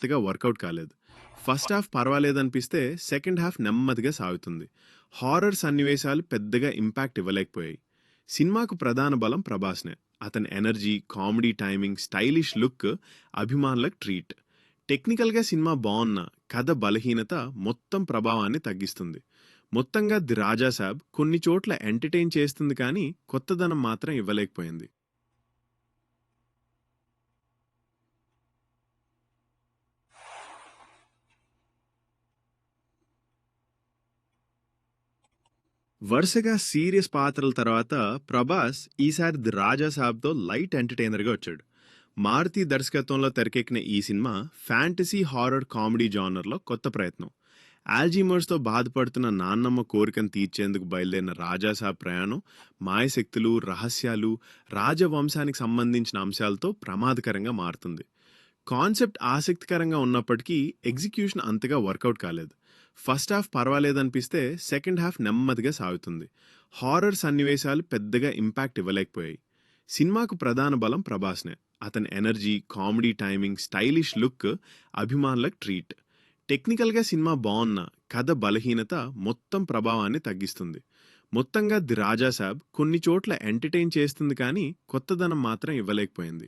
పెద్దగా వర్కౌట్ కాలేదు. First half పర్వాలేదనిపిస్తే second half నెమ్మదిగా సాగుతుంది. హారర్ సన్నివేశాలు పెద్దగా ఇంపాక్ట్ ఇవ్వలేకపోయాయి. సినిమాకు ప్రధాన బలం ప్రభాస్‌నే. అతని energy, comedy timing, stylish look అభిమానులకు ట్రీట్. టెక్నికల్‌గా సినిమా బావున్నా కథ బలహీనత మొత్తం ప్రభావాన్ని తగ్గిస్తుంది. మొత్తంగా 'ది రాజా సాబ్' కొన్ని చోట్ల ఎంటర్‌టైన్ చేస్తుంది కానీ కొత్తదనం మాత్రం ఇవ్వలేకపోయింది. వరుసగా సీరియస్ పాత్రల తర్వాత ప్రభాస్ ఈసారి 'ది రాజా సాబ్'తో లైట్ ఎంటర్‌టైనర్‌గా వచ్చాడు. మారుతి దర్శకత్వంలో తెరకెక్కిన ఈ సినిమా ఫ్యాంటసీ హారర్ కామెడీ జానర్‌లో కొత్త ప్రయత్నం. ఆల్జీమర్స్‌తో బాధపడుతున్న నాన్నమ్మ కోరికను తీర్చేందుకు బయలుదేరిన రాజాసాబ్ ప్రయాణం మాయశక్తులు, రహస్యాలు, రాజవంశానికి సంబంధించిన అంశాలతో ప్రమాదకరంగా మారుతుంది. కాన్సెప్ట్ ఆసక్తికరంగా ఉన్నప్పటికీ ఎగ్జిక్యూషన్ అంతగా వర్కౌట్ కాలేదు. ఫస్ట్ హాఫ్ పర్వాలేదనిపిస్తే సెకండ్ హాఫ్ నెమ్మదిగా సాగుతుంది. హారర్ సన్నివేశాలు పెద్దగా ఇంపాక్ట్ ఇవ్వలేకపోయాయి. సినిమాకు ప్రధాన బలం ప్రభాస్‌నే. అతని energy, comedy timing, stylish look అభిమానులకు ట్రీట్. టెక్నికల్‌గా సినిమా బావున్నా కథ బలహీనత మొత్తం ప్రభావాన్ని తగ్గిస్తుంది. మొత్తంగా 'ది రాజా సాబ్' కొన్ని చోట్ల ఎంటర్‌టైన్ చేస్తుంది కానీ కొత్తదనం మాత్రం ఇవ్వలేకపోయింది.